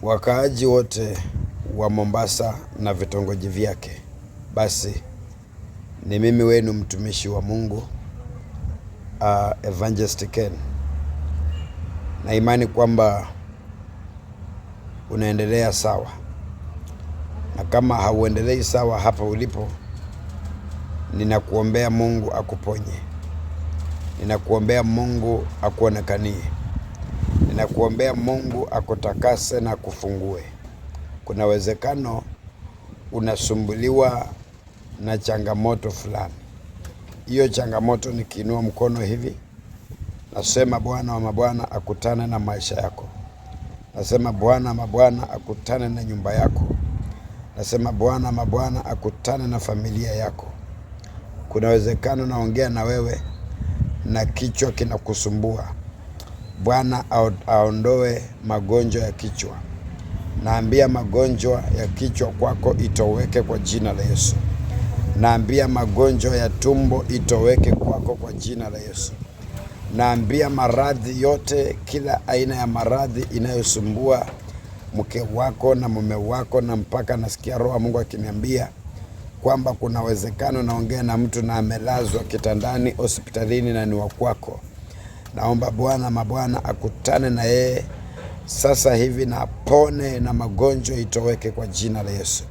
Wakaaji wote wa Mombasa na vitongoji vyake, basi ni mimi wenu mtumishi wa Mungu Evangelist Ken, na imani kwamba unaendelea sawa, na kama hauendelei sawa hapa ulipo, ninakuombea Mungu akuponye, ninakuombea Mungu akuonekanie, ninakuombea Mungu akutakase na kufungue. Kuna uwezekano unasumbuliwa na changamoto fulani. Hiyo changamoto nikiinua mkono hivi, nasema Bwana wa mabwana akutane na maisha yako. Nasema Bwana wa mabwana akutane na nyumba yako. Nasema Bwana wa mabwana akutane na familia yako. Kuna uwezekano naongea na wewe na kichwa kinakusumbua. Bwana aondoe magonjwa ya kichwa. Naambia magonjwa ya kichwa kwako itoweke kwa jina la Yesu. Naambia magonjwa ya tumbo itoweke kwako kwa jina la Yesu. Naambia maradhi yote, kila aina ya maradhi inayosumbua mke wako na mume wako, na mpaka nasikia Roho Mungu akiniambia kwamba kuna uwezekano naongea na mtu na amelazwa kitandani hospitalini na ni wa kwako. Naomba Bwana mabwana akutane na yeye sasa hivi na apone na magonjwa itoweke kwa jina la Yesu.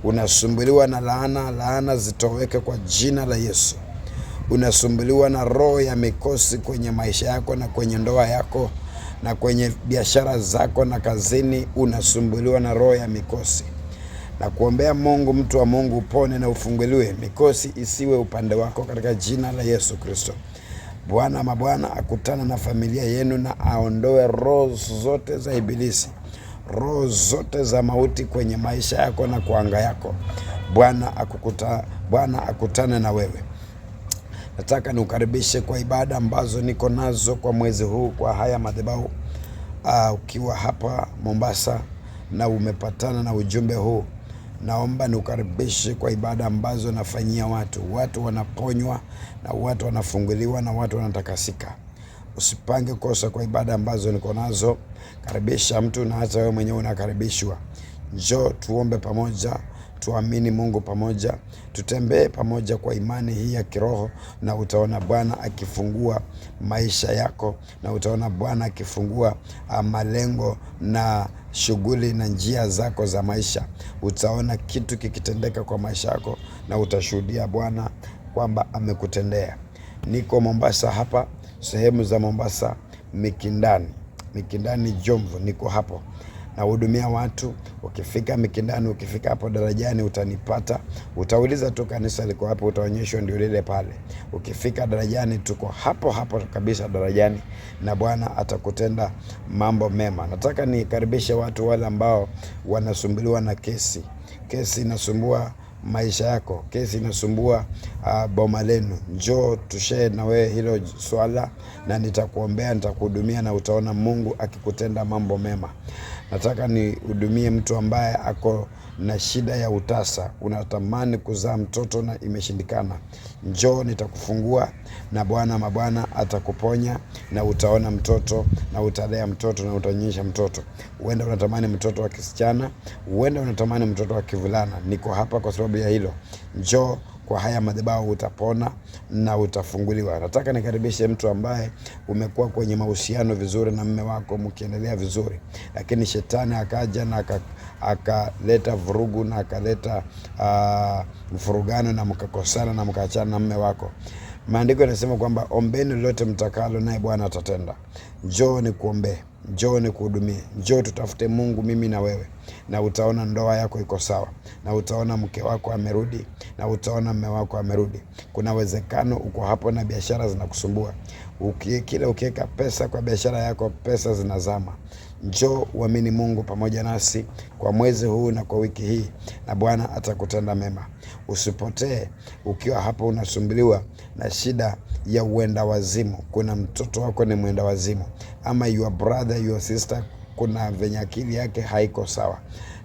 Unasumbuliwa na laana zitoweke kwa jina la Yesu. Unasumbuliwa na roho ya mikosi kwenye maisha yako na kwenye ndoa yako na kwenye biashara zako na kazini, unasumbuliwa na roho ya mikosi. Na kuombea Mungu, mtu wa Mungu, upone na ufunguliwe, mikosi isiwe upande wako katika jina la Yesu Kristo. Bwana mabwana akutana na familia yenu na aondoe roho zote za ibilisi, roho zote za mauti kwenye maisha yako na kwa anga yako. Bwana akutane na wewe. Nataka niukaribishe kwa ibada ambazo niko nazo kwa mwezi huu kwa haya madhabahu. Ukiwa hapa Mombasa na umepatana na ujumbe huu, naomba niukaribishe kwa ibada ambazo nafanyia watu wanaponywa na watu wanafunguliwa na watu wanatakasika. Usipange kosa kwa ibada ambazo niko nazo. Karibisha mtu na hata wewe mwenyewe unakaribishwa. Njoo tuombe pamoja, tuamini Mungu pamoja, tutembee pamoja kwa imani hii ya kiroho, na utaona Bwana akifungua maisha yako, na utaona Bwana akifungua malengo na shughuli na njia zako za maisha. Utaona kitu kikitendeka kwa maisha yako na utashuhudia Bwana kwamba amekutendea. Niko Mombasa hapa, sehemu za Mombasa, Mikindani Jomvu, niko hapo na hudumia watu. Ukifika Mikindani, ukifika hapo darajani utanipata. Utauliza tu kanisa liko hapo, utaonyeshwa ndio lile pale. Ukifika darajani, tuko hapo kabisa darajani, na Bwana atakutenda mambo mema. Nataka nikaribishe watu wale ambao wanasumbuliwa na kesi inasumbua maisha yako, kesi inasumbua boma lenu. Njoo tushare na wewe hilo swala, na nitakuombea, nitakuhudumia, na utaona Mungu akikutenda mambo mema. Nataka nihudumie mtu ambaye ako na shida ya utasa, unatamani kuzaa mtoto na imeshindikana. Njoo nitakufungua, na Bwana mabwana atakuponya, na utaona mtoto, na utalea mtoto, na utanyonyesha mtoto. Huenda unatamani mtoto wa kisichana, huenda unatamani mtoto wa kivulana. Niko hapa kwa sababu ya hilo. Njoo kwa haya madhabahu, utapona na utafunguliwa. Nataka nikaribishe mtu ambaye umekuwa kwenye mahusiano vizuri na mume wako, mkiendelea vizuri, lakini shetani akaja na akaleta vurugu na akaleta mfurugano, na mkakosana na mkaachana na mume wako. Maandiko yanasema kwamba ombeni lolote mtakalo, naye Bwana atatenda. Njoo nikuombee, njoo nikuhudumie, njoo tutafute Mungu mimi na wewe, na utaona ndoa yako iko sawa, na utaona mke wako amerudi, na utaona mume wako amerudi. Kuna uwezekano uko hapo na biashara zinakusumbua. Kila ukiweka pesa kwa biashara yako, pesa zinazama. Njoo uamini Mungu pamoja nasi kwa mwezi huu na kwa wiki hii, na Bwana atakutenda mema. Usipotee ukiwa hapo unasumbuliwa na shida ya uenda wazimu. Kuna mtoto wako ni mwenda wazimu, ama your brother, your sister, kuna venye akili yake haiko sawa,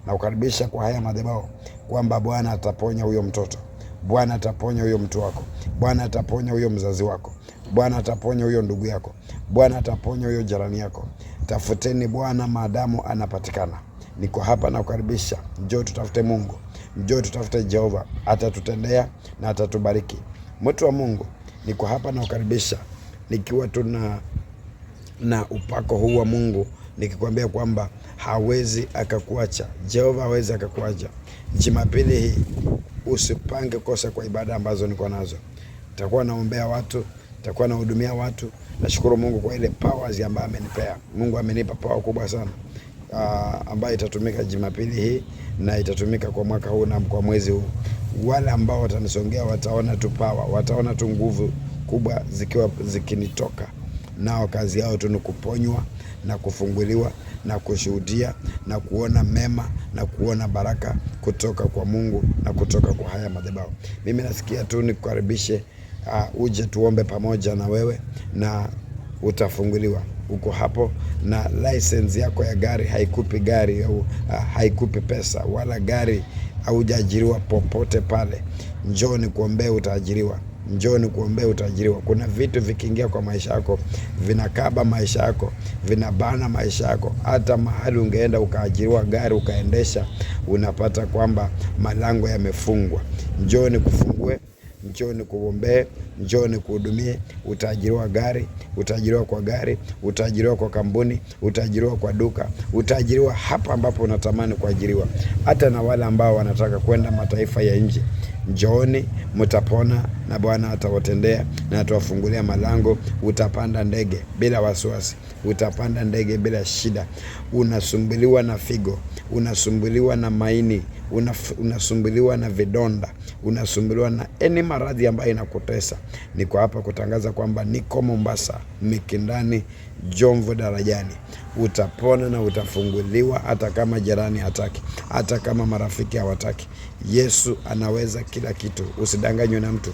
na ukaribisha kwa haya madhabahu kwamba Bwana ataponya huyo mtoto, Bwana ataponya huyo mtu wako, Bwana ataponya huyo mzazi wako, Bwana ataponya huyo ndugu yako, Bwana ataponya huyo jirani yako. Tafuteni Bwana maadamu anapatikana. Niko hapa na kukaribisha, njoo tutafute Mungu, njoo tutafute Jehova, atatutendea na atatubariki. Mtu wa Mungu, niko hapa na kukaribisha nikiwa na upako huu wa Mungu, nikikwambia kwamba hawezi akakuacha. Jehova hawezi akakuacha. Jumapili hii usipange kosa kwa ibada ambazo niko nazo. Nitakuwa naombea watu, nitakuwa nahudumia watu. Nashukuru Mungu kwa ile powers ambayo amenipea. Mungu amenipa power kubwa sana ambayo itatumika Jumapili hii na itatumika kwa mwaka huu na kwa mwezi huu. Wale ambao watanisongea wataona tu power, wataona tu nguvu kubwa zikinitoka. Nao kazi yao tu ni kuponywa na kufunguliwa na kushuhudia na kuona mema na kuona baraka kutoka kwa Mungu na kutoka kwa haya madhabahu. Mimi nasikia tu nikukaribishe uje tuombe pamoja na wewe na utafunguliwa. Uko hapo na license yako ya gari haikupi gari au haikupi pesa, wala gari haujaajiriwa popote pale. Njoo nikuombee, utaajiriwa. Njoo nikuombee, utaajiriwa. Kuna vitu vikiingia kwa maisha yako vinakaba maisha yako, vinabana maisha yako. Hata mahali ungeenda ukaajiriwa gari ukaendesha, unapata kwamba malango yamefungwa. Njoo nikufungue, njoo nikuombee, njoo nikuhudumie. Utaajiriwa gari, utaajiriwa kwa gari, utaajiriwa kwa kampuni, utaajiriwa kwa duka, utaajiriwa hapa ambapo unatamani kuajiriwa. Hata na wale ambao wanataka kwenda mataifa ya nje, njooni, mtapona na Bwana atawatendea na atawafungulia malango. Utapanda ndege bila wasiwasi, utapanda ndege bila shida. Unasumbuliwa na figo, unasumbuliwa na maini, unasumbuliwa na vidonda, unasumbuliwa na maradhi ambayo inakutesa. Niko hapa kutangaza kwamba niko Mombasa, Mikindani, Jomvu, Darajani. Utapona na utafunguliwa, hata kama jirani hataki, hata kama marafiki hawataki. Yesu anaweza kila kitu. Usidanganywe na mtu.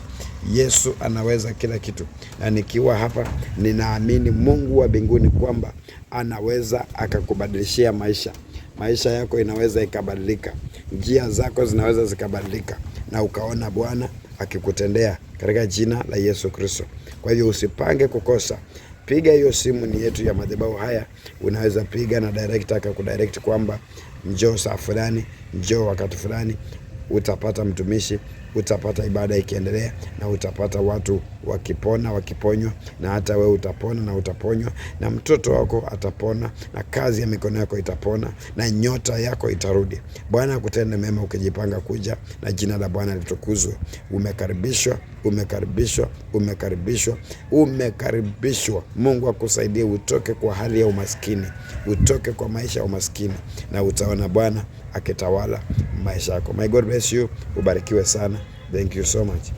Yesu anaweza kila kitu. Na nikiwa hapa ninaamini Mungu wa mbinguni kwamba anaweza akakubadilishia maisha. Maisha yako inaweza ikabadilika. Njia zako zinaweza zikabadilika na ukaona Bwana akikutendea katika jina la Yesu Kristo. Kwa hivyo usipange kukosa. Piga hiyo simu, ni yetu ya madhabahu haya. Unaweza piga na director akakudirect kwamba njoo saa fulani, njoo wakati fulani. Utapata mtumishi, utapata ibada ikiendelea, na utapata watu wakipona, wakiponywa, na hata wewe utapona na utaponywa, na mtoto wako atapona, na kazi ya mikono yako itapona, na nyota yako itarudi. Bwana akutende mema ukijipanga kuja, na jina la Bwana litukuzwe. Umekaribishwa, umekaribishwa, umekaribishwa, umekaribishwa. Mungu akusaidie utoke kwa hali ya umaskini, utoke kwa maisha ya umaskini, na utaona Bwana akitawala maisha yako. My God bless you. Ubarikiwe sana. Thank you so much.